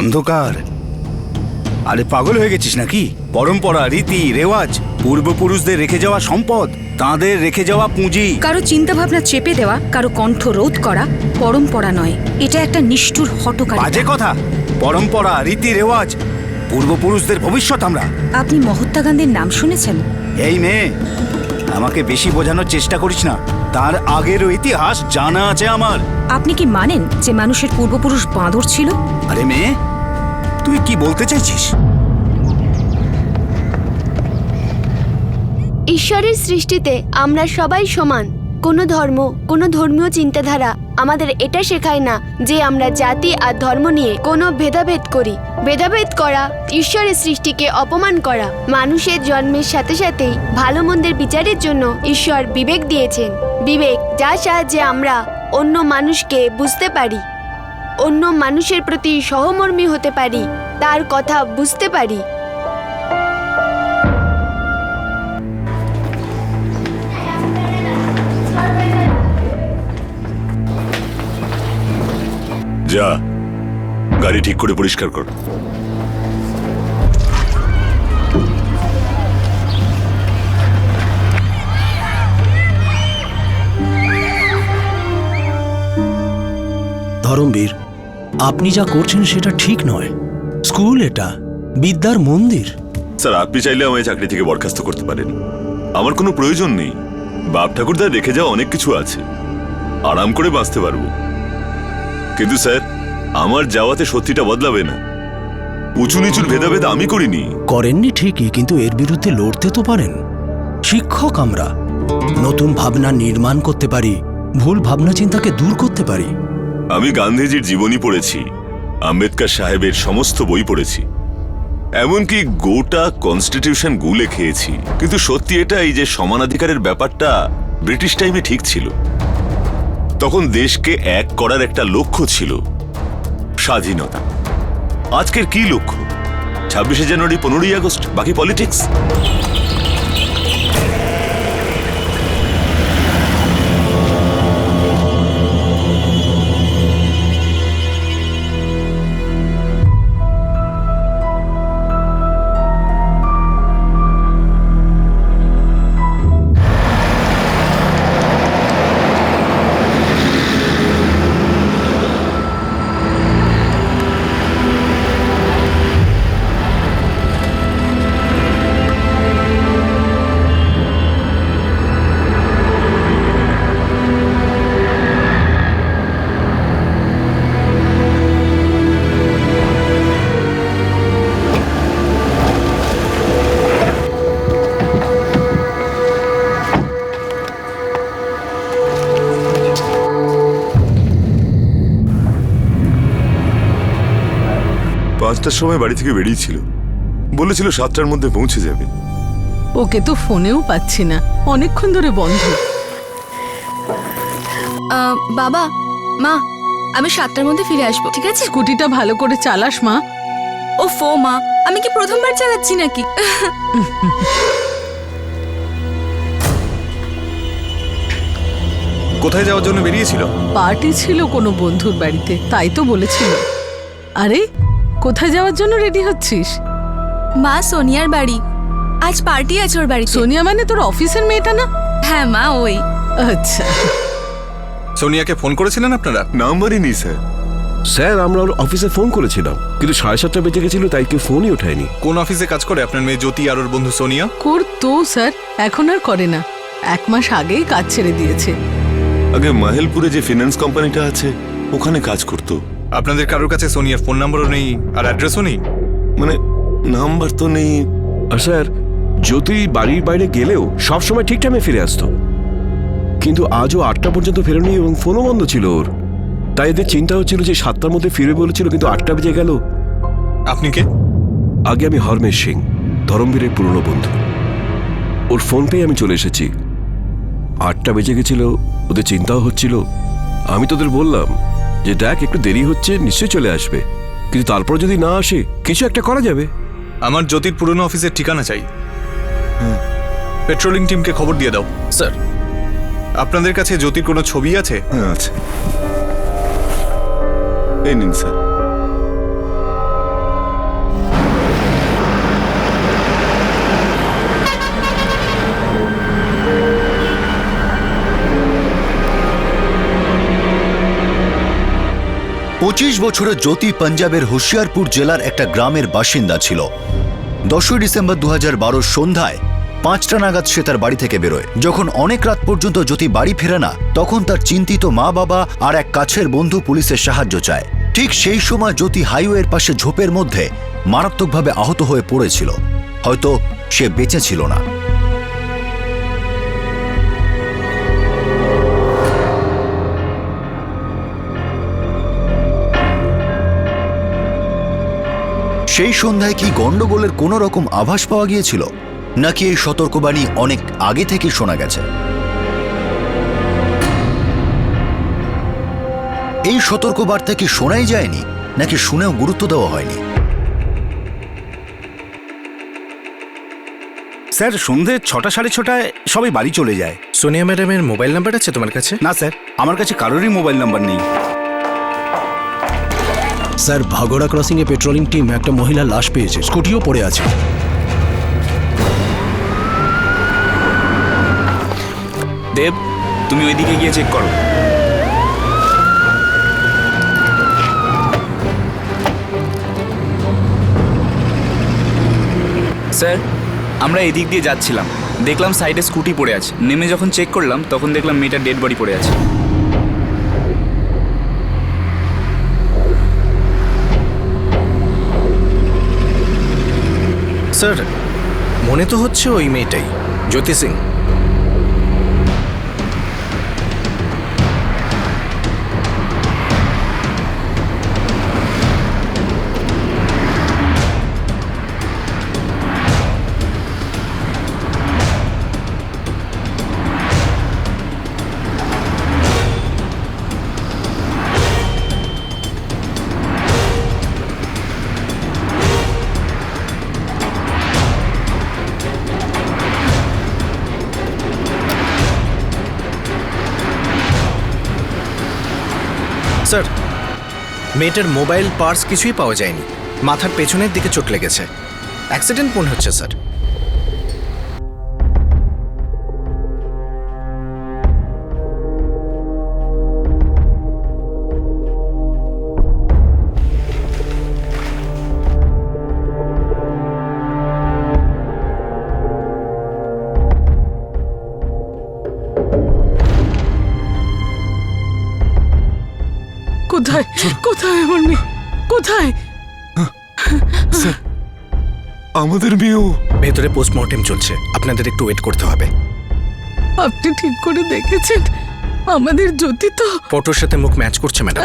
অন্ধকার। আরে পাগল হয়ে গেছিস নাকি? পরম্পরা, রীতি রেওয়াজ, পূর্বপুরুষদের রেখে যাওয়া সম্পদ, তাদের রেখে যাওয়া পুঁজি। কারো চিন্তা ভাবনা চেপে দেওয়া, কারো কণ্ঠ রোধ করা পরম্পরা নয়, এটা একটা নিষ্ঠুর হঠকারিতা। বাজে কথা। পরম্পরা, রীতি রেওয়াজ, পূর্বপুরুষদের ভবিষ্যৎ আমরা। আপনি মহাত্মা গান্ধীর নাম শুনেছেন? এই মেয়ে, আমাকে বেশি বোঝানোর চেষ্টা করিস না। তার আগেরও ইতিহাস জানা আছে আমার। আপনি কি মানেন যে মানুষের পূর্বপুরুষ বাঁদর ছিল? আরে মেয়ে, তুই কি বলতে চাইছিস? ঈশ্বরের সৃষ্টিতে আমরা সবাই সমান। কোনো ধর্ম, কোনো ধর্মীয় চিন্তাধারা আমাদের এটা শেখায় না যে আমরা জাতি আর ধর্ম নিয়ে কোনো ভেদাভেদ করি। ভেদাভেদ করা ঈশ্বরের সৃষ্টিকে অপমান করা। মানুষের জন্মের সাথে সাথেই ভালো মন্দের বিচারের জন্য ঈশ্বর বিবেক দিয়েছেন। বিবেক, যার সাহায্যে আমরা অন্য মানুষকে বুঝতে পারি, অন্য মানুষের প্রতি সহমর্মী হতে পারি, তার কথা বুঝতে পারি। যা, গাড়ি ঠিক করে পরিষ্কার কর। ধরমবীর, আপনি যা করছেন সেটা ঠিক নয়। স্কুল এটা, বিদ্যার মন্দির। স্যার, আপনি চাইলে আমায় চাকরি থেকে বরখাস্ত করতে পারেন। আমার কোনো প্রয়োজন নেই। বাপ ঠাকুরদার রেখে যাওয়া অনেক কিছু আছে, আরাম করে বাঁচতে পারবো। কিন্তু স্যার, আমার যাওয়াতে সত্যিটা বদলাবে না। উঁচু নিচুর ভেদাভেদ আমি করিনি। করেননি ঠিকই, কিন্তু এর বিরুদ্ধে লড়তে তো পারেন। শিক্ষক আমরা, নতুন ভাবনা নির্মাণ করতে পারি, ভুল ভাবনা চিন্তাকে দূর করতে পারি। আমি গান্ধীজির জীবনী পড়েছি, আম্বেদকর সাহেবের সমস্ত বই পড়েছি, এমনকি গোটা কনস্টিটিউশন গুলে খেয়েছি। কিন্তু সত্যি এটাই যে সমানাধিকারের ব্যাপারটা ব্রিটিশ টাইমে ঠিক ছিল। তখন দেশকে এক করার একটা লক্ষ্য ছিল, স্বাধীনতা। আজকের কি লক্ষ্য? 26শে জানুয়ারি, 15ই আগস্ট, বাকি পলিটিক্স। পাঁচটার সময় বাড়ি থেকে বেরিয়েছিল, বলেছিল 7টার মধ্যে পৌঁছে যাবে। ওকে তো ফোনেও পাচ্ছি না, অনেকক্ষণ ধরে বন্ধ। বাবা, মা, আমি 7টার মধ্যে ফিরে আসবো, ঠিক আছে? স্কুটিটা ভালো করে চালাস মা। ও ফো মা, আমি কি প্রথমবার চালাচ্ছি নাকি? কোথায় যাওয়ার জন্য বেরিয়েছিল? পার্টি ছিল কোনো বন্ধুর বাড়িতে, তাই তো বলেছিল। আরে, কোথায় যাওয়ার জন্য রেডি হচ্ছিস? মা, সোনিয়ার বাড়ি, আজ পার্টি আছে ওর বাড়িতে। সোনিয়া মানে তোর অফিসের মেয়েটা না? হ্যাঁ মা, ওই। আচ্ছা। সোনিয়াকে ফোন করেছিলেন আপনারা? নাম্বারই নেই স্যার। স্যার, আমরা ওর অফিসে ফোন করেছিলাম, কিন্তু 7:30 বেজে গেছিল, তাই কেউ ফোনই ওঠায়নি। কোন অফিসে কাজ করে আপনার মেয়ে জ্যোতি আর ওর বন্ধু সোনিয়া? করতো স্যার, এখন আর করে না। 1 মাস আগেই কাজ ছেড়ে দিয়েছে। আগে মাহেলপুরে যে ফিনান্স কোম্পানিটা আছে, ওখানে কাজ করতো। আপনাদের কারোর কাছে সোনিয়ার ফোন নাম্বারও নেই আর অ্যাড্রেসও নেই? মানে নাম্বার তো নেই। আর স্যার, জ্যোতি বাড়ির বাইরে গেলেও সবসময় ঠিক টাইমে ফিরে আসতো, কিন্তু আজও 8টা পর্যন্ত ফেরেনি এবং ফোনও বন্ধ ছিল ওর। তাই এদের চিন্তা হচ্ছিল যে 7টার মধ্যে ফিরে বলেছিল, কিন্তু 8টা বেজে গেল। আপনি কে? আগে আমি হরমেশ সিং, ধরমবীরের পুরনো বন্ধু। ওর ফোন পেয়ে আমি চলে এসেছি। 8টা বেজে গেছিল, ওদের চিন্তাও হচ্ছিল। আমি তোদের বললাম যে দেখ, একটু দেরি হচ্ছে, নিশ্চয়ই চলে আসবে, কিন্তু তারপর যদি না আসে কিছু একটা করা যাবে। আমার জ্যোতির পুরনো অফিসের ঠিকানা চাই। পেট্রোলিং টিমকে খবর দিয়ে দাও। স্যার, আপনাদের কাছে জ্যোতির কোনো ছবি আছে? হ্যাঁ আছে, এই নিন স্যার। 25 বছরের জ্যোতি পাঞ্জাবের হুশিয়ারপুর জেলার একটা গ্রামের বাসিন্দা ছিল। 10ই ডিসেম্বর 2012 সন্ধ্যায় 5টা নাগাদ সে তার বাড়ি থেকে বেরোয়। যখন অনেক রাত পর্যন্ত জ্যোতি বাড়ি ফেরে না, তখন তার চিন্তিত মা বাবা আর এক কাছের বন্ধু পুলিশের সাহায্য চায়। ঠিক সেই সময় জ্যোতি হাইওয়ের পাশে ঝোপের মধ্যে মারাত্মকভাবে আহত হয়ে পড়েছিল। হয়তো সে বেঁচে ছিল না। সেই সন্ধ্যায় কি গন্ডগোলের কোনো রকম আভাস পাওয়া গিয়েছিল, নাকি এই সতর্কবাণী অনেক আগে থেকে শোনা গেছে? এই সতর্কবার্তা কি শোনাই যায়নি, নাকি শুনেও গুরুত্ব দেওয়া হয়নি? স্যার, সন্ধে 6টা সাড়ে 6টায় সবাই বাড়ি চলে যায়। সোনিয়া ম্যাডামের মোবাইল নাম্বার আছে তোমার কাছে? না স্যার, আমার কাছে কারোরই মোবাইল নাম্বার নেই। স্যার, ভাগোড়া ক্রসিং এ পেট্রোলিং টিম একটা মহিলার লাশ পেয়েছে, স্কুটিও পড়ে আছে। দেব, তুমি ওইদিকে গিয়ে চেক করো। স্যার, আমরা এদিক দিয়ে যাচ্ছিলাম, দেখলাম সাইডে স্কুটি পড়ে আছে। নেমে যখন চেক করলাম তখন দেখলাম মেয়েটার ডেড বডি পড়ে আছে। স্যার, মনে তো হচ্ছে ওই মেয়েটাই, জ্যোতি সিং। স্যার, মেয়েটার মোবাইল, পার্স কিছুই পাওয়া যায়নি। মাথার পেছনের দিকে চোট লেগেছে। অ্যাক্সিডেন্ট মনে হচ্ছে স্যার। কোথায় কোথায় আমার মেয়ে? কোথায়? আমাদের মেয়েও ভেতরে পোস্টমর্টেম চলছে, আপনাদের একটু ওয়েট করতে হবে। আপনি ঠিক করে দেখেছেন? আমাদের জ্যোতি তো ফটোর সাথে মুখ ম্যাচ করছে ম্যাডাম।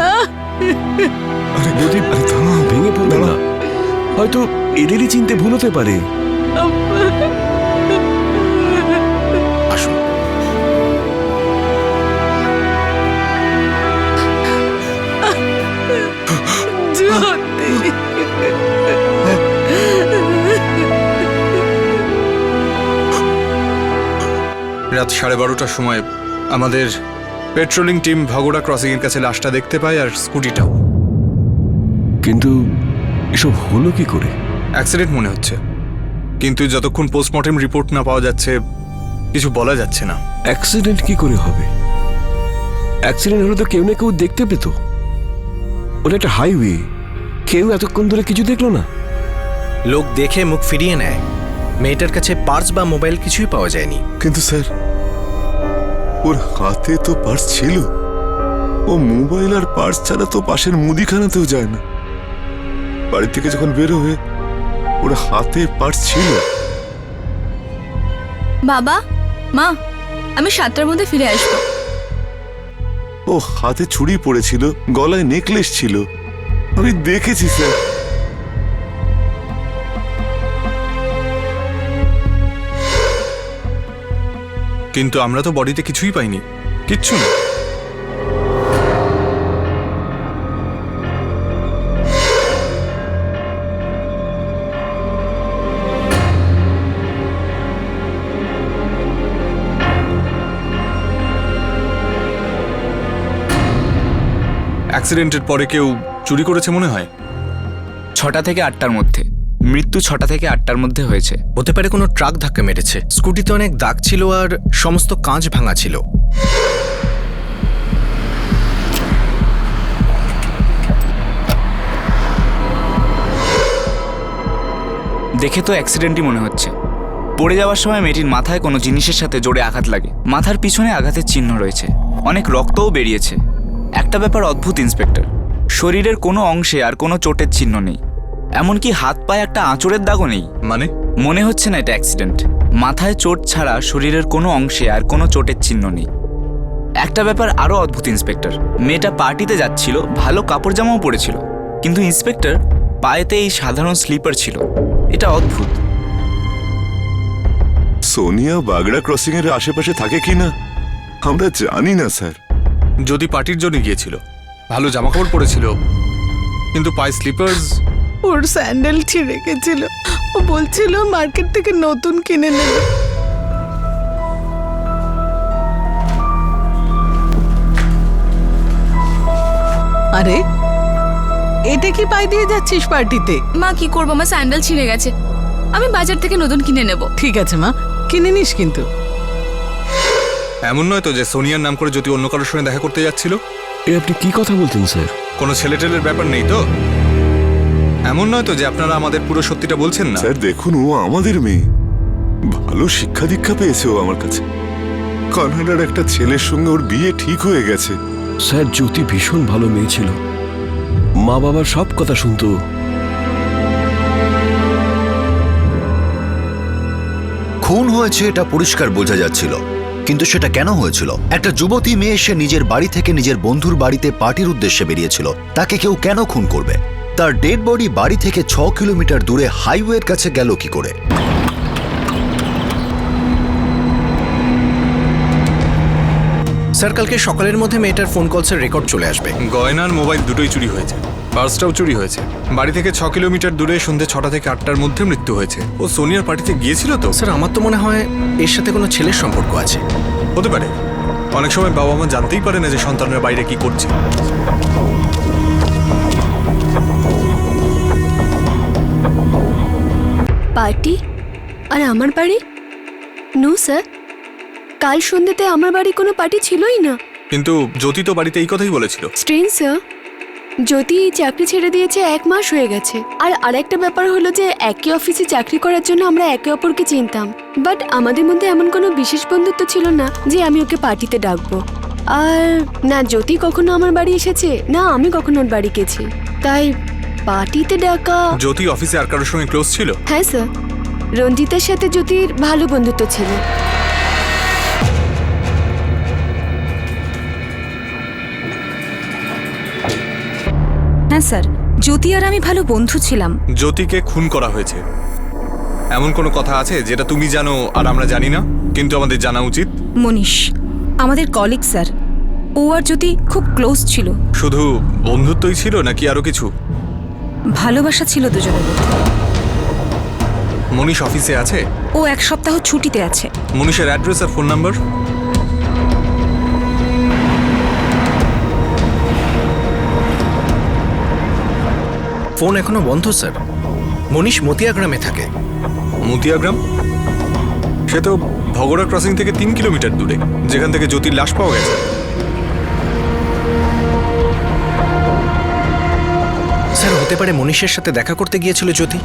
ভেঙে পড়বে না, হয়তো এদেরই চিনতে ভুল হতে পারে। আসুন। জ্যোতি, রাত 12:30টার সময় আমাদের পেট্রোলিং টিম ভাগোড়া ক্রসিং এর কাছে লাশটা দেখতে পায়, আর স্কুটিটাও। কিন্তু এসব হলো কি করে? অ্যাক্সিডেন্ট মনে হচ্ছে, কিন্তু যতক্ষণ পোস্টমর্টেম রিপোর্ট না পাওয়া যাচ্ছে কিছু বলা যাচ্ছে না। অ্যাক্সিডেন্ট কি করে হবে? অ্যাক্সিডেন্ট হলে তো কেউ না কেউ দেখতে পেত। ওটা একটা হাইওয়ে, কেউ এতক্ষণ ধরে কিছু দেখলো না। লোক দেখে মুখ ফিরিয়ে নেয়। মেয়েটার কাছে পার্স বা মোবাইল কিছুই পাওয়া যায়নি। কিন্তু স্যার, ওর হাতে তো পার্স ছিল। ও মোবাইল আর পার্স ছাড়া তো পাশের মুদিখানাতেও যায় না। বাড়ি থেকে যখন বের হয়ে ওর হাতে পার্স ছিল। বাবা, মা, আমি 7টার মধ্যে ফিরে আসবো। ও হাতে ছুরি পড়েছিল, গলায় নেকলেস ছিল, আমি দেখেছি স্যার। কিন্তু আমরা তো বডিতে কিছুই পাইনি, কিচ্ছু না। অ্যাক্সিডেন্টের পরে কেউ চুরি করেছে মনে হয়। 6টা থেকে 8টার মধ্যে মৃত্যু, 6টা থেকে 8টার মধ্যে হয়েছে। হতে পারে কোনো ট্রাক ধাক্কা মেরেছে। স্কুটিতে অনেক দাগ ছিল আর সমস্ত কাঁচ ভাঙা ছিল। দেখে তো অ্যাক্সিডেন্টই মনে হচ্ছে। পড়ে যাওয়ার সময় মেয়েটির মাথায় কোনো জিনিসের সাথে জোরে আঘাত লাগে। মাথার পিছনে আঘাতের চিহ্ন রয়েছে, অনেক রক্তও বেরিয়েছে। একটা ব্যাপার অদ্ভুত ইন্সপেক্টর, শরীরের কোনো অংশে আর কোনো চোটের চিহ্ন নেই, এমনকি হাত পায়ে একটা আঁচড়ের দাগও নেই। মানে মনে হচ্ছে না এটা অ্যাক্সিডেন্ট। মাথায় চোট ছাড়া শরীরের কোনো অংশে আর কোনো চোটের চিহ্ন নেই। একটা ব্যাপার আরও অদ্ভুত ইন্সপেক্টর, মেয়েটা পার্টিতে যাচ্ছিল, ভালো কাপড় জামাও পরেছিল, কিন্তু ইন্সপেক্টর পায়েতে এই সাধারণ স্লিপার ছিল। এটা অদ্ভুত। সোনিয়া বাগড়া ক্রসিং এর আশেপাশে থাকে কিনা আমরা জানি না স্যার। যদি পার্টির জন্য গিয়েছিল, ভালো জামাকাপড় পরেছিল, কিন্তু পায়ে স্লিপার্স। ওর স্যান্ডেল ছিঁড়ে গেছিল, ও বলছিল মার্কেট থেকে নতুন কিনে নেবে। আরে এটা কি পাই দিয়ে যাচ্ছিস পার্টিতে? মা কি করবো, আমার স্যান্ডেল ছিঁড়ে গেছে, আমি বাজার থেকে নতুন কিনে নেব। ঠিক আছে মা, কিনে নিস কিন্তু। এমন নয় তো যে সোনিয়ার নাম করে যদি অন্য কারোর সঙ্গে দেখা করতে যাচ্ছিল? এ আপনি কি কথা বলছেন স্যার? কোনো ছেলেটেলের ব্যাপার নেই তো? এমন নয় তো যে আপনারা আমাদের পুরো সত্যিটা বলছেন না? স্যার দেখুন, ও আমাদের মেয়ে, ভালো শিক্ষা দীক্ষা পেয়েছে ও আমার কাছে। কানাডার একটা ছেলের সঙ্গে ওর বিয়ে ঠিক হয়ে গেছে। স্যার, জ্যোতি ভীষণ ভালো মেয়ে ছিল, মা বাবার সব কথা শুনতো। খুন হয়েছে এটা পরিষ্কার বোঝা যাচ্ছিল, কিন্তু সেটা কেন হয়েছিল? একটা যুবতী মেয়ে এসে নিজের বাড়ি থেকে নিজের বন্ধুর বাড়িতে পার্টির উদ্দেশ্যে বেরিয়েছিল, তাকে কেউ কেন খুন করবে? তার ডেড বডি বাড়ি থেকে 6 কিলোমিটার দূরে হাইওয়ের কাছে গেল কি করে? স্যার, কালকে সকালের মধ্যে মেয়েটার ফোন কলসের রেকর্ড চলে আসবে। গয়নার মোবাইল দুটোই চুরি হয়েছে, পার্সটাও চুরি হয়েছে। বাড়ি থেকে 6 কিলোমিটার দূরে সন্ধ্যে 6টা থেকে 8টার মধ্যে মৃত্যু হয়েছে। ও সোনিয়ার পার্টিতে গিয়েছিল তো? স্যার, আমার তো মনে হয় এর সাথে কোনো ছেলের সম্পর্ক আছে। হতে পারে, অনেক সময় বাবা মা জানতেই পারে না যে সন্তানের বাইরে কি করছে। পার্টি আর আমার বাড়ি? নো স্যার, কাল সন্ধ্যেতে আমার বাড়ি কোনো পার্টি ছিলই না। কিন্তু জ্যোতি তো বাড়িতে এই কথাই বলেছিল। স্ট্রেঞ্জ স্যার, জ্যোতি চাকরি ছেড়ে দিয়েছে 1 মাস হয়ে গেছে। আর আরেকটা ব্যাপার হলো যে একই অফিসে চাকরি করার জন্য আমরা একে অপরকে চিনতাম, বাট আমাদের মধ্যে এমন কোনো বিশেষ বন্ধুত্ব ছিল না যে আমি ওকে পার্টিতে ডাকবো। আর না জ্যোতি কখনো আমার বাড়ি এসেছে, না আমি কখনো ওর বাড়ি গেছি, তাই পার্টিতে ডাকা। জ্যোতি অফিসে আর কারোর সঙ্গে ক্লোজ ছিল? হ্যাঁ স্যার, রঞ্জিতার সাথে জ্যোতির ভালো বন্ধুত্ব ছিল। হ্যাঁ স্যার, জ্যোতি আর আমি ভালো বন্ধু ছিলাম। জ্যোতিকে খুন করা হয়েছে এমন কোনো কথা আছে যেটা তুমি জানো আর আমরা জানি না, কিন্তু আমাদের জানা উচিত? মনীষ আমাদের কলিগ স্যার, ও আর জ্যোতি খুব ক্লোজ ছিল। শুধু বন্ধুত্বই ছিল নাকি আরো কিছু? ভালোবাসা ছিল দুজনের মধ্যে। মনীষ অফিসে আছে? ও 1 সপ্তাহ ছুটিতে আছে। মনীষের অ্যাড্রেস আর ফোন নাম্বার? ফোন এখনো বন্ধ স্যার। মনীষ মতিয়াগ্রামে থাকে। মতিয়াগ্রাম? সে তো ভগড়া ক্রসিং থেকে 3 কিলোমিটার দূরে, যেখান থেকে জ্যোতির লাশ পাওয়া গেছে। স্যার, হতে পারে মনীষের সাথে দেখা করতে গিয়েছিল জ্যোতি।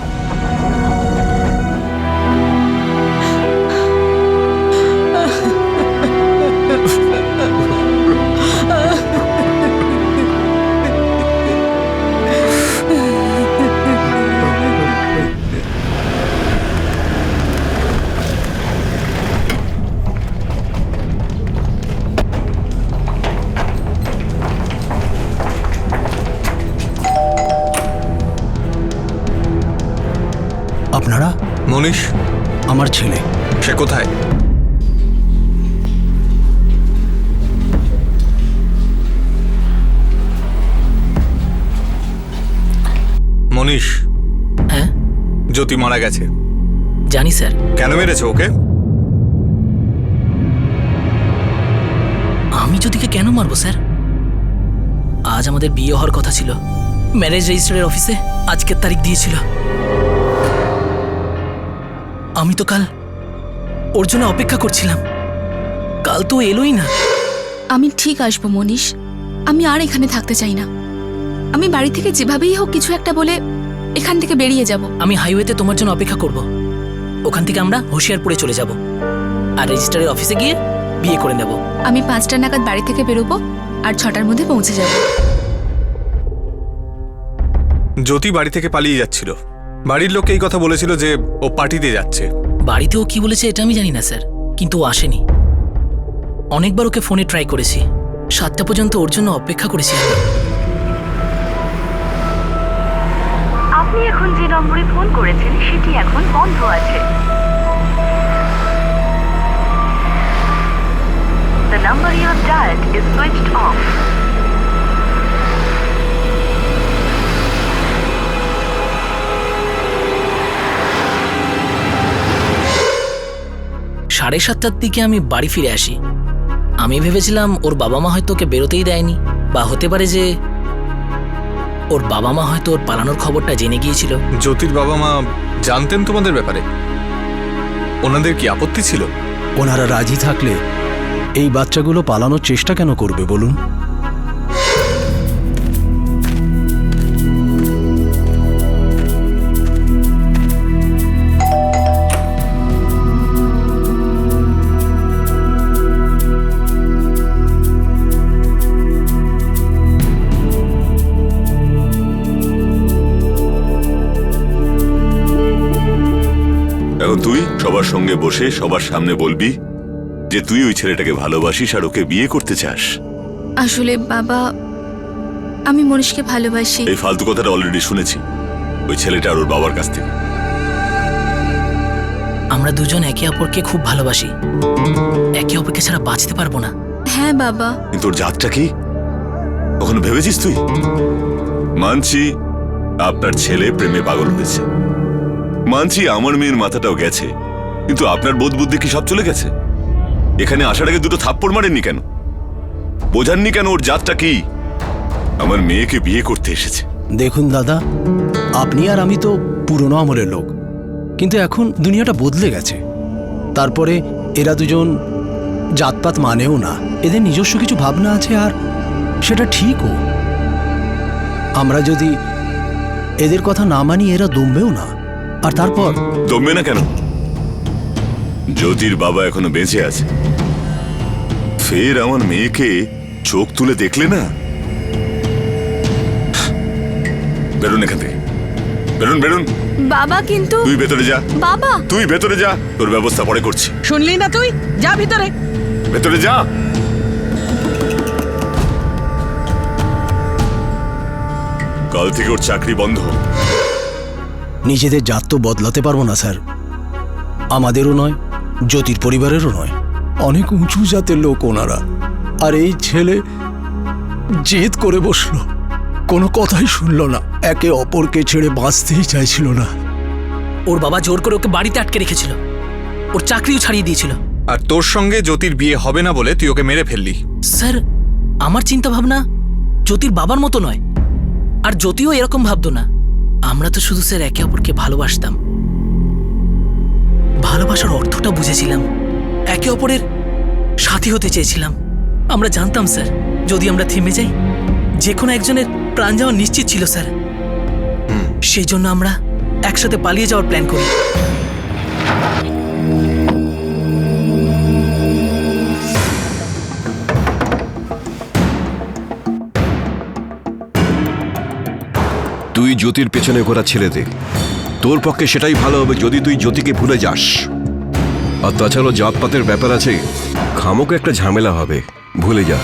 আপনারা? মনীষ আমার ছেলে। সে কোথায়? মনীষ, হ্যাঁ জ্যোতি মারা গেছে। জানি স্যার। কেন মেরেছে ওকে? আমি জ্যোতিকে কেন মারবো স্যার? আজ আমাদের বিয়ে হওয়ার কথা ছিল, ম্যারেজ রেজিস্টারের অফিসে আজকের তারিখ দিয়েছিল। আমি তো কাল ওর জন্য অপেক্ষা করছিলাম, কাল তো এলোই না। আমি ঠিক আসবো মনীষ, আমি আর এখানে থাকতে চাই না। আমি বাড়ি থেকে যেভাবেই হোক কিছু একটা বলে এখান থেকে বেরিয়ে যাব। আমি হাইওয়েতে তোমার জন্য অপেক্ষা করব। ওখান থেকে আমরা হোশিয়ারপুরে চলে যাব আর রেজিস্ট্রারের অফিসে গিয়ে বিয়ে করে নেব। আমি 5টা নাগাদ বাড়ি থেকে বেরোবো আর 6টার মধ্যে পৌঁছে যাব। জ্যোতি বাড়ি থেকে পালিয়ে যাচ্ছিল। বাড়ির লোক এই কথা বলেছিল যে ও পার্টিতে যাচ্ছে। বাড়িতেও কি বলেছে এটা আমি জানি না স্যার, কিন্তু ও আসেনি। অনেকবার ওকে ফোনে ট্রাই করেছি, 7টা পর্যন্ত ওর জন্য অপেক্ষা করেছি আমি। আপনি এখন যে নম্বরে ফোন করেছেন সেটি এখন বন্ধ আছে। The number you have dialed is switched off. সাড়ে 7টার দিকে আমি বাড়ি ফিরে আসি। আমি ভেবেছিলাম ওর বাবা মা হয়তো ওকে বেরোতেই দেয়নি, বা হতে পারে যে ওর বাবা মা হয়তো ওর পালানোর খবরটা জেনে গিয়েছিল। জ্যোতির বাবা মা জানতেন তোমাদের ব্যাপারে? ওনাদের কি আপত্তি ছিল? ওনারা রাজি থাকলে এই বাচ্চাগুলো পালানোর চেষ্টা কেন করবে বলুন? এখন তুই সবার সঙ্গে বসে সবার সামনে বলবি যে তুই ওই ছেলেটাকে ভালোবাসিস আর ওকে বিয়ে করতে চাস। আসলে বাবা, আমি মনীষকে ভালোবাসি। এই ফালতু কথাটা অলরেডি শুনেছি ওই ছেলেটা আর ওর বাবার কাছ থেকে। আমরা দুজন একে অপরকে খুব ভালোবাসি, একে অপরকে ছাড়া বাঁচতে পারবো না। হ্যাঁ বাবা। কিন্তু ওর জাতটা কি কখনো ভেবেছিস তুই? মানছি আপনার ছেলে প্রেমে পাগল হয়েছে, মানছি আমার মেয়ের মাথাটাও গেছে, কিন্তু আপনার বোধ বুদ্ধি কি সব চলে গেছে? এখানে আসার আগে দুটো থাপ্পড় মারেননি কেন? বোঝাননি কেন ওর জাতটা কি? আমার মেয়েকে বিয়ে করতে এসেছে। দেখুন দাদা, আপনি আর আমি তো পুরনো আমলের লোক, কিন্তু এখন দুনিয়াটা বদলে গেছে। তারপরে এরা দুজন জাতপাত মানেও না, এদের নিজস্ব কিছু ভাবনা আছে, আর সেটা ঠিকও। আমরা যদি এদের কথা না মানি এরা দমবেও না। আর তারপর দমবে না কেন? জ্যোতির বাবা এখনো বেঁচে আছে, ফের আমার মেয়েকে চোখ তুলে দেখলে না। বেরোন এখান থেকে, বেরোন বেরোন। বাবা কিন্তু। তুই ভেতরে যা। বাবা তুই ভেতরে যা, তোর ব্যবস্থা পরে করছি। শুনলি না তুই? যা ভিতরে। ভেতরে যা। কাল থেকে ওর চাকরি বন্ধ। নিজেদের জাত তো বদলাতে পারবো না স্যার, আমাদেরও নয়, জ্যোতির পরিবারেরও নয়। অনেক উঁচু জাতের লোক ওনারা, আর এই ছেলে জেদ করে বসলো, কোনো কথাই শুনলো না, একে অপরকে ছেড়ে বাঁচতেই চাইছিল না। ওর বাবা জোর করে ওকে বাড়িতে আটকে রেখেছিল, ওর চাকরিও ছাড়িয়ে দিয়েছিল। আর তোর সঙ্গে জ্যোতির বিয়ে হবে না বলে তুই ওকে মেরে ফেললি। স্যার, আমার চিন্তা ভাবনা জ্যোতির বাবার মতো নয়, আর জ্যোতিও এরকম ভাবতো না। আমরা তো শুধু স্যার একে অপরকে ভালোবাসতাম, ভালোবাসার অর্থটা বুঝেছিলাম, একে অপরের সাথী হতে চেয়েছিলাম। আমরা জানতাম স্যার, যদি আমরা থেমে যাই যে কোনো একজনের প্রাণ যাওয়া নিশ্চিত ছিল স্যার। সেই জন্য আমরা একসাথে পালিয়ে যাওয়ার প্ল্যান করি। তুই জ্যোতির পেছনে ঘোরা ছেড়ে দে, তোর পক্ষে সেটাই ভালো হবে যদি তুই জ্যোতিকে ভুলে যাস। আর তাছাড়া জাতপাতের ব্যাপার আছে, খামোকে একটা ঝামেলা হবে, ভুলে যা।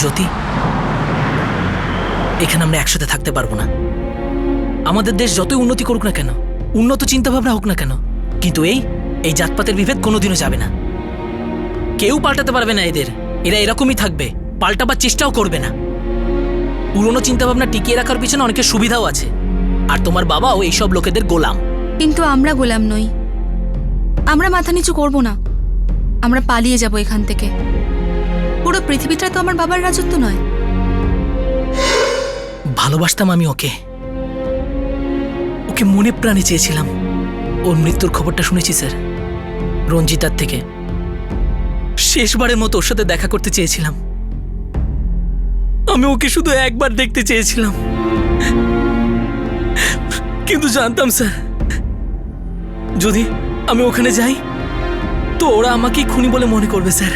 জ্যোতি, এখানে আমরা একসাথে থাকতে পারবো না। আমাদের দেশ যতই উন্নতি করুক না কেন, উন্নত চিন্তা ভাবনা হোক না কেন, কিন্তু এই জাতপাতের বিভেদ কোনোদিনও যাবে না। কেউ পাল্টাতে পারবে না এদের, এরা এরকমই থাকবে, পাল্টাবার চেষ্টাও করবে না। পুরনো চিন্তা ভাবনা টিকিয়ে রাখার পিছনে অনেকের সুবিধাও আছে, আর তোমার বাবাও এইসব লোকেদের গোলাম। কিন্তু আমরা গোলাম নই, আমরা মাথা নিচু করব না, আমরা পালিয়ে যাব এখান থেকে। পুরো পৃথিবীটা তো আমার বাবার রাজত্ব নয়। ভালোবাসতাম আমি ওকে, ওকে মনে প্রাণে চেয়েছিলাম। ওর মৃত্যুর খবরটা শুনেছি স্যার, রঞ্জিতার থেকে। শেষবারের মতো ওর সাথে দেখা করতে চেয়েছিলাম। আমি ওকে শুধু একবার দেখতে চেয়েছিলাম, কিন্তু জানতাম স্যার যদি আমি ওখানে যাই তো ওরা আমাকে খুনি বলে মনে করবে স্যার।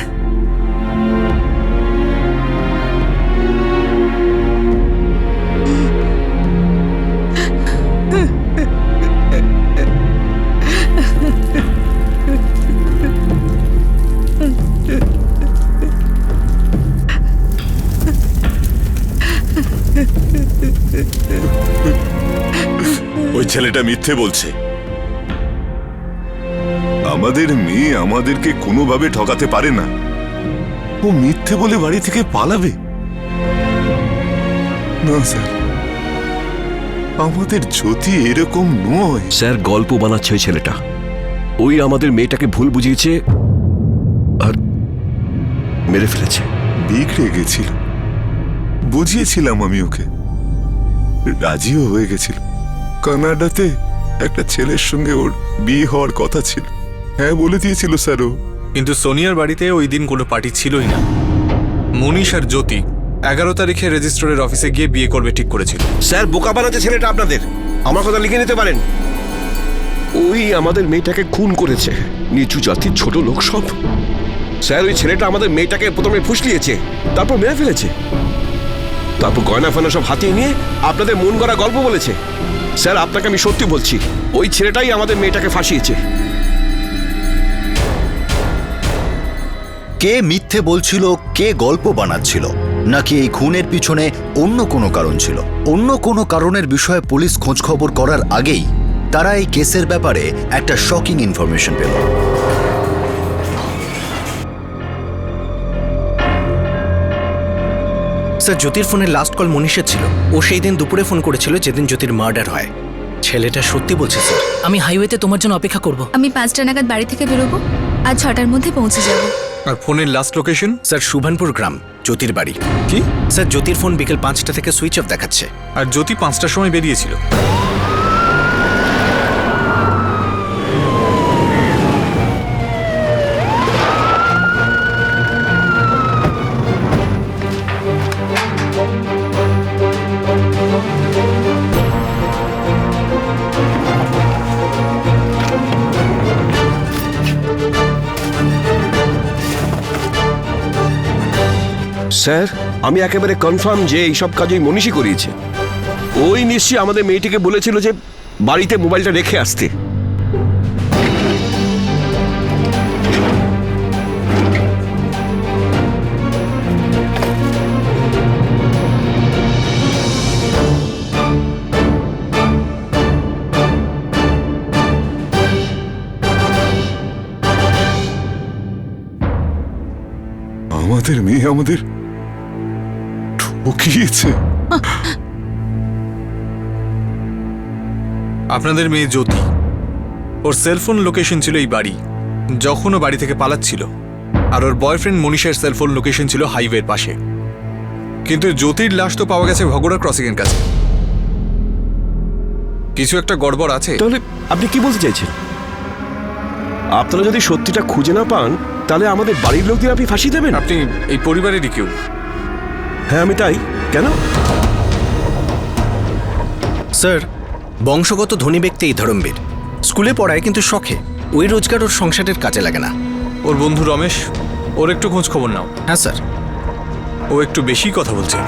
ওই ছেলেটা মিথ্যে বলছে। আমাদের মেয়ে আমাদেরকে কোনোভাবে ঠকাতে পারে না। ও মিথ্যে বলে বাড়ি থেকে পালাবে না স্যার, আমাদের জ্যোতি এরকম নয়। স্যার গল্প বানাচ্ছে ওই ছেলেটা। ওই আমাদের মেয়েটাকে ভুল বুঝিয়েছে আর মেরে ফেলেছে। বিগড়ে গেছিল, বুঝিয়েছিলাম আমি ওকে, রাজিও হয়ে গেছিল। কানাডাতে একটা ছেলের সঙ্গে ওর বিয়ে হওয়ার কথা ছিল, হ্যাঁ বলে দিয়েছিল স্যার ও। কিন্তু সোনিয়ার বাড়িতে ওই দিন কোনো পার্টি ছিলই না। মনীষ আর জ্যোতি 11 তারিখে রেজিস্ট্রারের অফিসে গিয়ে বিয়ে করবে ঠিক করেছিল। স্যার বোকা বানাচ্ছে ছেলেটা আপনাদের, আমার কথা লিখে নিতে পারেন। ওই আমাদের মেয়েটাকে খুন করেছে, নিচু জাতির ছোট লোক সব। স্যার ওই ছেলেটা আমাদের মেয়েটাকে প্রথমে ফুসলিয়েছে, তারপর মেরে ফেলেছে, তারপর গয়না ফানা সব হাতিয়ে নিয়ে আপনাদের মন গড়া গল্প বলেছে। স্যার আপনাকে আমি সত্যি বলছি, ওই ছেলেটাই আমাদের মেয়েটাকে ফাঁসিয়েছে। কে মিথ্যে বলছিল, কে গল্প বানাচ্ছিল, নাকি এই খুনের পিছনে অন্য কোনো কারণ ছিল? অন্য কোনো কারণের বিষয়ে পুলিশ খোঁজখবর করার আগেই তারা এই কেসের ব্যাপারে একটা শকিং ইনফরমেশন পেল। স্যার জ্যোতির ফোনের লাস্ট কল মনীষের ছিল। ও সেই দিন দুপুরে ফোন করেছিল যেদিন জ্যোতির মার্ডার হয়। ছেলেটা সত্যি বলছে স্যার। আমি হাইওয়েতে তোমার জন্য অপেক্ষা করব। আমি 5টা নাগাদ বাড়ি থেকে বেরোবো আর 6টার মধ্যে পৌঁছে যাব। আর ফোনের লাস্ট লোকেশন? স্যার শুভানপুর গ্রাম, জ্যোতির বাড়ি। কি স্যার জ্যোতির ফোন বিকেল 5টা থেকে সুইচ অফ দেখাচ্ছে। আর জ্যোতি 5টার সময় বেরিয়েছিল। স্যার আমি একেবারে কনফার্ম যে এইসব কাজই মনীষই করিয়েছে। ওই নিশ্চয়ই আমাদের মেয়েটিকে বলেছিল যে বাড়িতে মোবাইলটা রেখে আসতে। আমাদের মেয়ে আমাদের ঠকিয়েছে। আপনাদের মেয়ে জ্যোতি, ওর সেলফোন লোকেশন ছিল এই বাড়ি যখন ও বাড়ি থেকে পালাচ্ছিল, আর ওর বয়ফ্রেন্ড মনীষের সেলফোন লোকেশন ছিল হাইওয়ের পাশে। কিন্তু জ্যোতির লাশ তো পাওয়া গেছে ভগোড়া ক্রসিং এর কাছে। কিছু একটা গড়বড় আছে। তাহলে আপনি কি বলতে চাইছেন? আপনারা যদি সত্যিটা খুঁজে না পান তাহলে আমাদের বাড়ির লোকদের আপনি ফাঁসি দেবেন? আপনি এই পরিবারেরই কেউ? হ্যাঁ আমি তাই। কেন? স্যার বংশগত ধনী ব্যক্তি এই ধরমবীর। স্কুলে পড়ায় কিন্তু শখে। ওই রোজগার ওর সংসারের কাজে লাগে না। ওর বন্ধু রমেশ, ওর একটু খোঁজ খবর নাও। হ্যাঁ স্যার। ও একটু বেশি কথা বলছে।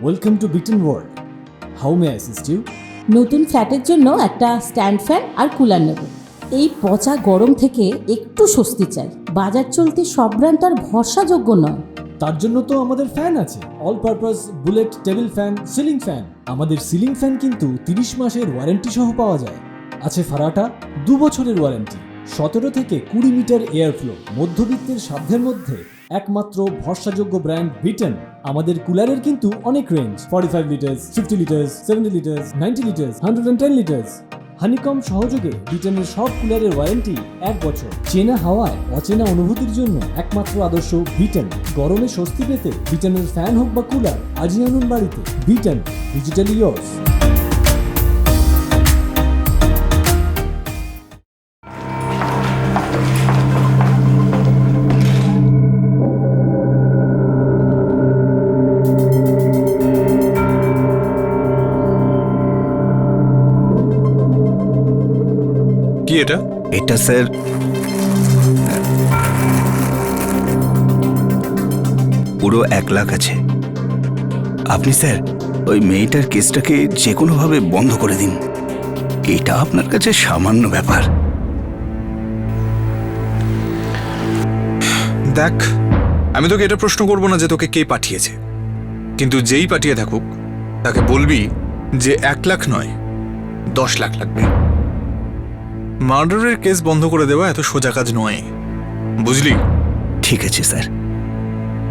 ওয়েলকাম টু বিটেন world. How may I assist you? নতুন ফ্ল্যাটের জন্য একটা স্ট্যান্ড ফ্যান আর কুলার নেব। এই পচা গরম থেকে একটু স্বস্তি চাই। বাজার চলতে সব ব্র্যান্ড তো আর ভরসাযোগ্য নয়। তার জন্য তো আমাদের ফ্যান আছে, all purpose bullet table fan, ceiling fan. আমাদের সিলিং ফ্যান কিন্তু 30 মাসের ওয়ারেন্টি সহ পাওয়া যায়। আছে ফারাটা 2 বছরের ওয়ারেন্টি, 17 থেকে 20 মিটার এয়ার ফ্লো, মধ্যবিত্তের সাধ্যের মধ্যে একমাত্র ভরসাযোগ্য ব্র্যান্ড বিটেন। আমাদের কুলারের কিন্তু অনেক range, 45 litres, 50 litres, 70 litres, 90 litres, 110 litres. Honeycomb সহযোগে বিটেনের সব কুলারের ওয়ারেন্টি 1 বছর। চেনা হাওয়ায় অচেনা অনুভূতির জন্য একমাত্র আদর্শ বিটেন। গরমে স্বস্তি পেতে বিটেনের ফ্যান হোক বা কুলার আজই আনুন বাড়িতে। Beaten, digitally yours. কি এটা? এটা স্যার পুরো 1 লাখ আছে। আপনি স্যার ওই মেয়েটার কেসটাকে যে কোনোভাবে বন্ধ করে দিন। এটা আপনার কাছে সামান্য ব্যাপার। দেখ, আমি তোকে এটা প্রশ্ন করব না যে তোকে কে পাঠিয়েছে, কিন্তু যেই পাঠিয়ে থাকুক তাকে বলবি যে 1 লাখ নয় 10 লাখ লাগবে। মার্ডারের কেস বন্ধ করে দেওয়া এত সোজা কাজ নয়, বুঝলি? ঠিক আছে স্যার,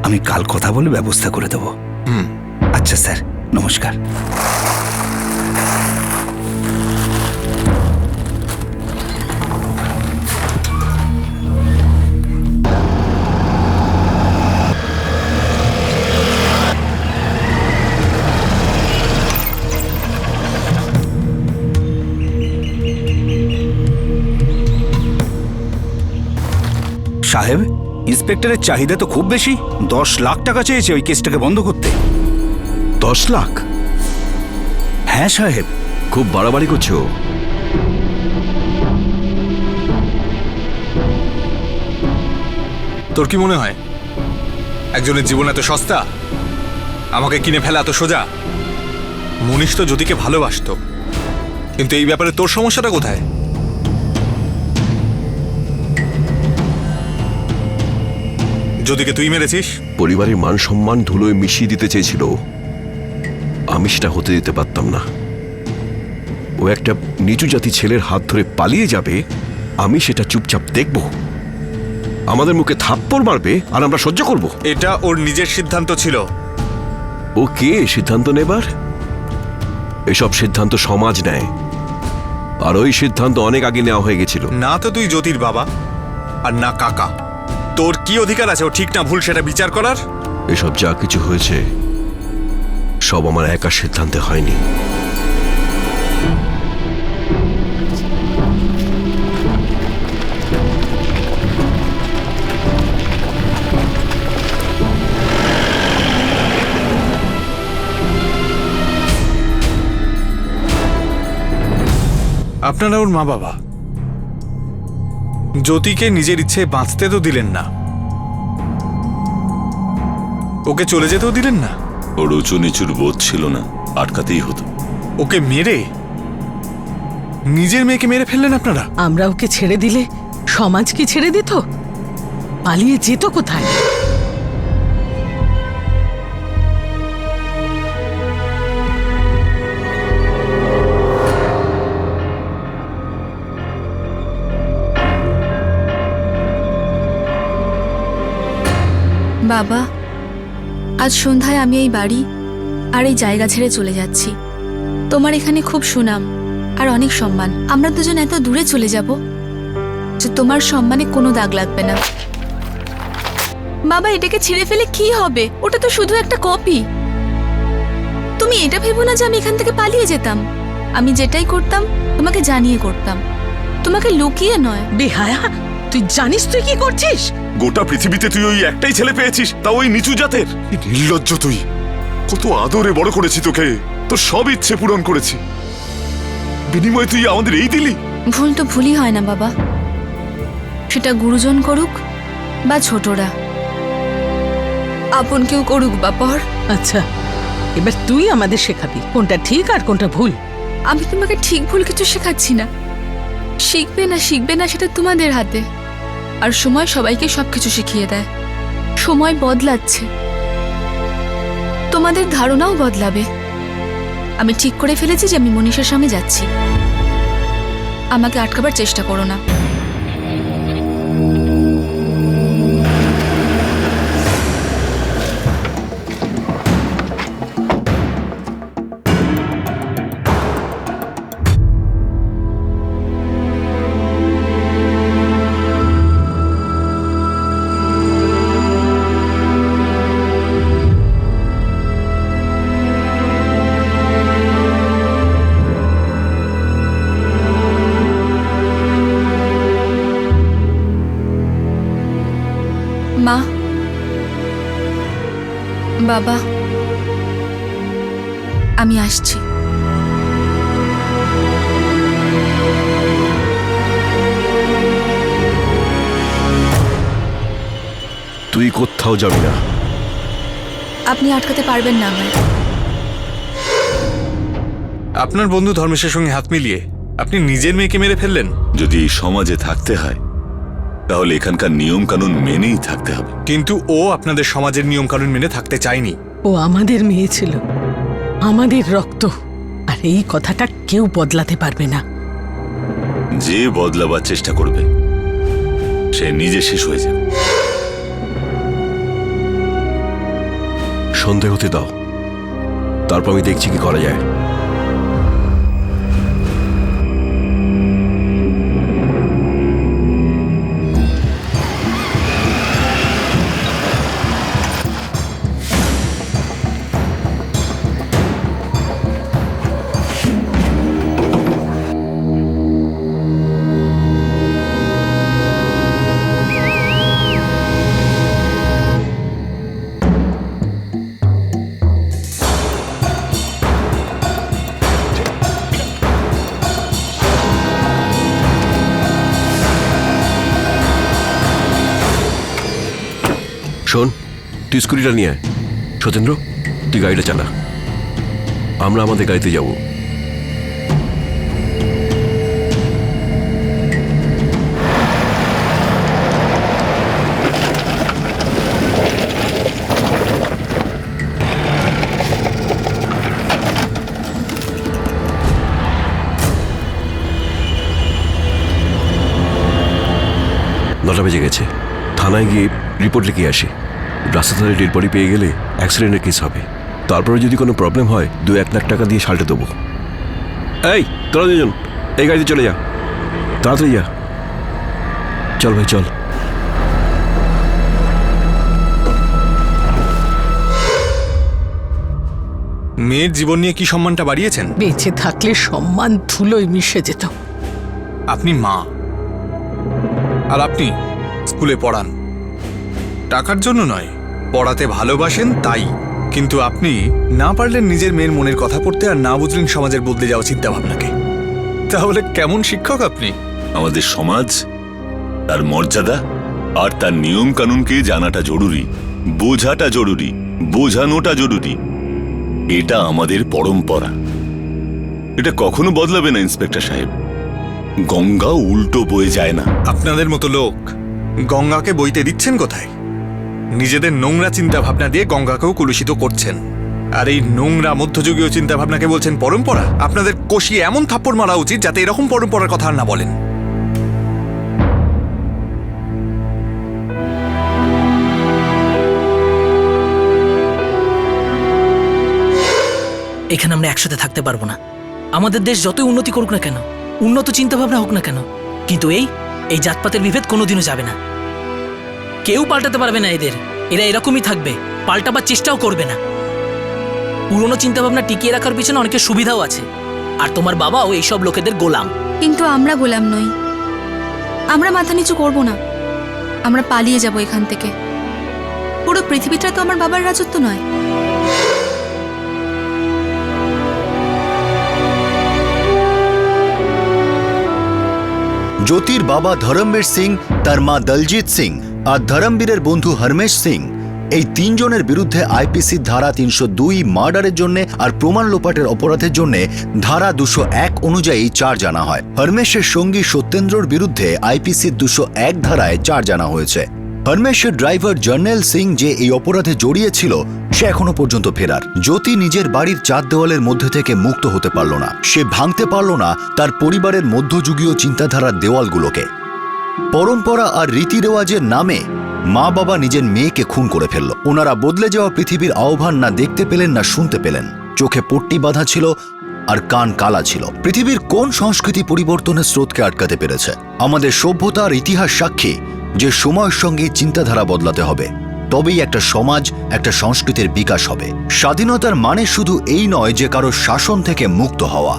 আমি কাল কথা বলে ব্যবস্থা করে দেব। আচ্ছা স্যার, নমস্কার। সাহেব, ইন্সপেক্টরের চাহিদা তো খুব বেশি। 10 লাখ টাকা চেয়েছে ওই কেসটাকে বন্ধ করতে। 10 লাখ? হ্যাঁ সাহেব, খুব বাড়াবাড়ি করছো। তোর কি মনে হয় একজনের জীবন এত সস্তা? আমাকে কিনে ফেলা এত সোজা? মনীষ তো জ্যোতিকে ভালোবাসতো, কিন্তু এই ব্যাপারে তোর সমস্যাটা কোথায়? জ্যোতিকে তুই মেরেছিস। পরিবারের মান সম্মান ধুলোয় মিশিয়ে দিতে চেয়েছিল, আমি সেটা হতে দিতে পারতাম না। ও একটা নিচু জাতি ছেলের হাত ধরে পালিয়ে যাবে, আমি সেটা চুপচাপ দেখব। আমাদের মুখে থাপ্পড় মারবে আর আমরা সহ্য করব। এটা ওর নিজের সিদ্ধান্ত ছিল। ও কে সিদ্ধান্ত নেবার? এসব সিদ্ধান্ত সমাজ নেয়, আর ওই সিদ্ধান্ত অনেক আগে নেওয়া হয়ে গেছিল। না তো তুই জ্যোতির বাবা আর না কাকা। তোর কি অধিকার আছে ও ঠিক না ভুল সেটা বিচার করার? এসব যা কিছু হয়েছে সব আমার একা সিদ্ধান্তে হয়নি। আপনারা ওর মা বাবা। জ্যোতিকে নিজের ইচ্ছে বাঁচতে তো দিলেন না, ওকে চলে যেতেও দিলেন না। ওর উঁচু নিচুর বোধ ছিল না, আটকাতেই হতো। ওকে মেরে নিজের মেয়েকে মেরে ফেললেন আপনারা। আমরা ওকে ছেড়ে দিলে সমাজ কি ছেড়ে দিত? পালিয়ে যেত কোথায়? বাবা, আজ সন্ধ্যায় আমি এই বাড়ি আর এই জায়গা ছেড়ে চলে যাচ্ছি। তোমার এখানে খুব সুনাম আর অনেক সম্মান। আমরা দুজন এত দূরে চলে যাব যে তোমার সম্মানে কোনো দাগ লাগবে না। বাবা, এটাকে ছিঁড়ে ফেলে কি হবে? ওটা তো শুধু একটা কপি। তুমি এটা ভেবো না যে আমি এখান থেকে পালিয়ে যেতাম। আমি যেটাই করতাম তোমাকে জানিয়ে করতাম, তোমাকে লুকিয়ে নয়। বেহায়া, তুই জানিস তুই কি করছিস? গোটা পৃথিবীতে তুই ওই একটাই ছেলে পেয়েছিস, তা ওই নিচু জাতের। নির্লজ্জ তুই! কত আদরে বড় করেছি তোকে, তোর সব ইচ্ছে পূরণ করেছি, বিনিময়ে তুই আমাদের এই দিলি? ভুল তো ভুলই হয় না বাবা, সেটা গুরুজন করুক বা ছোটরা, আপন কেউ করুক বা পর। আচ্ছা, এবার তুই আমাদের শেখাবি কোনটা ঠিক আর কোনটা ভুল। আমি তোমাকে ঠিক ভুল কিছু শেখাচ্ছি না। শিখবে না শিখবে না সেটা তোমাদের হাতে। আর সময় সবাইকে সবকিছু শিখিয়ে দেয়। সময় বদলাচ্ছে, তোমাদের ধারণাও বদলাবে। আমি ঠিক করে ফেলেছি যে আমি মনীষের সঙ্গে যাচ্ছি। আমাকে আটকাবার চেষ্টা করো না। মা, বাবা, আমি আসছি। তুই কোথাও যাবি না। আপনি আটকাতে পারবেন না আমায়। আপনার বন্ধু ধর্মেশের সঙ্গে হাত মিলিয়ে আপনি নিজের মেয়েকে মেরে ফেললেন। যদি এই সমাজে থাকতে হয় তাহলে এখানকার নিয়ম কানুন মেনেই থাকতে হবে। কিন্তু ও আপনাদের সমাজের নিয়ম কানুন মেনে থাকতে চায়নি। ও আমাদের মেয়ে ছিল, আমাদের রক্ত, আর এই কথাটা কেউ বদলাতে পারবে না। যে বদলাবার চেষ্টা করবে সে নিজে শেষ হয়ে যাবে। সন্ধে হতে দাও, তারপর আমি দেখছি কি করা যায়। শোন, তুই স্কুটিটা নিয়ে আয়। সতেন্দ্র, তুই গাড়িটা চালা, আমরা আমাদের গাড়িতে যাব। নটা বেজে গেছে, থানায় গিয়ে রিপোর্ট লিখে আসি। রাস্তা ধারে ডেড বডি পেয়ে গেলে অ্যাক্সিডেন্টের কেস হবে। তারপরে যদি কোনো প্রবলেম হয় 2-1 লাখ টাকা দিয়ে সাল্টে দেবো। এই তোরা দুজন এই গাড়িতে চলে যা, তাড়াতাড়ি যা। চল ভাই চল। মেয়ের জীবন নিয়ে কি সম্মানটা বাড়িয়েছেন? বেঁচে থাকলে সম্মান ধুলোয় মিশে যেত। আপনি মা, আর আপনি স্কুলে পড়ান, টাকার জন্য নয়, পড়াতে ভালোবাসেন তাই। কিন্তু আপনি না পারলেন নিজের মেয়ের মনের কথা পড়তে, আর না বুঝলেন সমাজের বদলে যাওয়া চিন্তা ভাবনাকে। তাহলে কেমন শিক্ষক আপনি? আমাদের সমাজ, তার মর্যাদা আর তার নিয়ম কানুনকে জানাটা জরুরি, বোঝাটা জরুরি, বোঝানোটা জরুরি। এটা আমাদের পরম্পরা, এটা কখনো বদলাবে না ইন্সপেক্টর সাহেব। গঙ্গা উল্টো বয়ে যায় না। আপনাদের মতো লোক গঙ্গাকে বইতে দিচ্ছেন কোথায়? নিজেদের নোংরা চিন্তা ভাবনা দিয়ে গঙ্গাকেও কলুষিত করছেন। আর এই নোংরা মধ্যযুগীয় চিন্তা ভাবনাকে বলছেন পরম্পরা? আপনাদের কষিয়ে এমন থাপ্পড় মারা উচিত যাতে এরকম পরম্পরার কথা আর না বলেন। এখানে আমরা একসাথে থাকতে পারবো না। আমাদের দেশ যতই উন্নতি করুক না কেন, উন্নত চিন্তা ভাবনা হোক না কেন, কিন্তু এই জাতপাতের বিভেদ কোনোদিনও যাবে না। কেউ পাল্টাতে পারবে না এদের। এরা এরকমই থাকবে, পাল্টাবার চেষ্টাও করবে না। পুরনো চিন্তা ভাবনা টিকিয়ে রাখার পিছনে অনেকের সুবিধাও আছে, আর তোমার বাবাও এইসব লোকেদের গোলাম। কিন্তু আমরা গোলাম নই, আমরা মাথা নিচু করব না। আমরা পালিয়ে যাব এখান থেকে। পুরো পৃথিবীটা তো আমার বাবার রাজত্ব নয়। জ্যোতির বাবা ধরমবীর সিং, তার মা দলজিৎ সিং আর ধরমবীরের বন্ধু হরমেশ সিং, এই তিনজনের বিরুদ্ধে আইপিসি ধারা 302 মার্ডারের জন্য আর প্রমাণ লোপাটের অপরাধের জন্য ধারা 201 অনুযায়ী চার্জ আনা হয়। হরমেশের সঙ্গী সত্যেন্দ্রর বিরুদ্ধে আইপিসি 201 ধারায় চার্জ আনা হয়েছে। হরমেশের ড্রাইভার জর্নেল সিং যে এই অপরাধে জড়িয়েছিল সে এখনো পর্যন্ত ফেরার। জ্যোতি নিজের বাড়ির চার দেওয়ালের মধ্যে থেকে মুক্ত হতে পারল না। সে ভাঙতে পারল না তার পরিবারের মধ্যযুগীয় চিন্তাধারার দেওয়ালগুলোকে। পরম্পরা আর রীতি রেওয়াজের নামে মা বাবা নিজের মেয়েকে খুন করে ফেলল। ওনারা বদলে যাওয়া পৃথিবীর আহ্বান না দেখতে পেলেন না শুনতে পেলেন। চোখে পট্টি বাঁধা ছিল আর কান কালা ছিল। পৃথিবীর কোন সংস্কৃতি পরিবর্তনের স্রোতকে আটকাতে পেরেছে? আমাদের সভ্যতা আর ইতিহাস সাক্ষী যে সময়ের সঙ্গে চিন্তাধারা বদলাতে হবে, তবেই একটা সমাজ, একটা সংস্কৃতির বিকাশ হবে। স্বাধীনতার মানে শুধু এই নয় যে কারো শাসন থেকে মুক্ত হওয়া।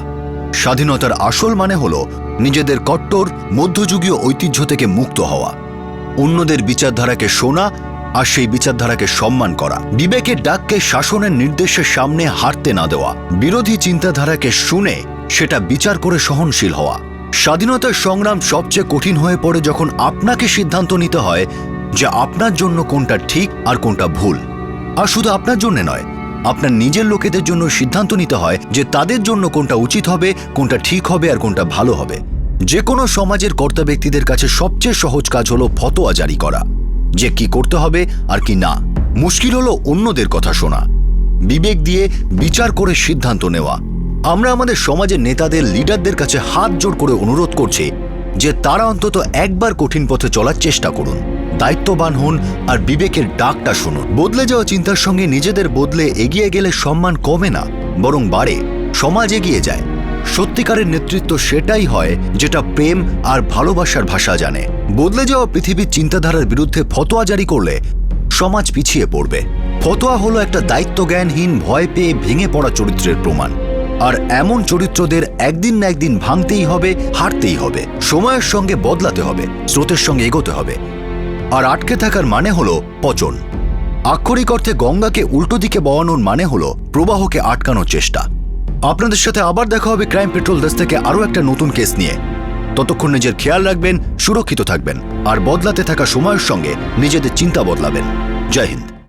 স্বাধীনতার আসল মানে হলো নিজেদের কট্টর মধ্যযুগীয় ঐতিহ্য থেকে মুক্ত হওয়া, অন্যদের বিচারধারাকে শোনা আর সেই বিচারধারাকে সম্মান করা, বিবেকের ডাককে শাসনের নির্দেশের সামনে হারতে না দেওয়া, বিরোধী চিন্তাধারাকে শুনে সেটা বিচার করে সহনশীল হওয়া। স্বাধীনতার সংগ্রাম সবচেয়ে কঠিন হয়ে পড়ে যখন আপনাকে সিদ্ধান্ত নিতে হয় যে আপনার জন্য কোনটা ঠিক আর কোনটা ভুল। আর শুধু আপনার জন্য নয়, আপনার নিজের লোকেদের জন্য সিদ্ধান্ত নিতে হয় যে তাদের জন্য কোনটা উচিত হবে, কোনটা ঠিক হবে আর কোনটা ভালো হবে। যে কোনো সমাজের কর্তা ব্যক্তিদের কাছে সবচেয়ে সহজ কাজ হলো ফতোয়া জারি করা, যে কি করতে হবে আর কি না। মুশকিল হলো অন্যদের কথা শোনা, বিবেক দিয়ে বিচার করে সিদ্ধান্ত নেওয়া। আমরা আমাদের সমাজের নেতাদের, লিডারদের কাছে হাত জোড় করে অনুরোধ করছি যে তারা অন্তত একবার কঠিন পথে চলার চেষ্টা করুন, দায়িত্ববান হন আর বিবেকের ডাকটা শুনুন। বদলে যাওয়া চিন্তার সঙ্গে নিজেদের বদলে এগিয়ে গেলে সম্মান কমে না, বরং বাড়ে, সমাজ এগিয়ে যায়। সত্যিকারের নেতৃত্ব সেটাই হয় যেটা প্রেম আর ভালোবাসার ভাষা জানে। বদলে যাওয়া পৃথিবীর চিন্তাধারার বিরুদ্ধে ফতোয়া জারি করলে সমাজ পিছিয়ে পড়বে। ফতোয়া হলো একটা দায়িত্বজ্ঞানহীন, ভয় পেয়ে ভেঙে পড়া চরিত্রের প্রমাণ। আর এমন চরিত্রদের একদিন না একদিন ভাঙতেই হবে, হারতেই হবে, সময়ের সঙ্গে বদলাতে হবে, স্রোতের সঙ্গে এগোতে হবে। আর আটকে থাকার মানে হলো পচন। আক্ষরিক অর্থে গঙ্গাকে উল্টো দিকে বওয়ানোর মানে হলো প্রবাহকে আটকানোর চেষ্টা। আপনাদের সাথে আবার দেখা হবে ক্রাইম পেট্রোল দেশ থেকে আরও একটা নতুন কেস নিয়ে। ততক্ষণ নিজের খেয়াল রাখবেন, সুরক্ষিত থাকবেন আর বদলাতে থাকা সময়ের সঙ্গে নিজেদের চিন্তা বদলাবেন। জয় হিন্দ।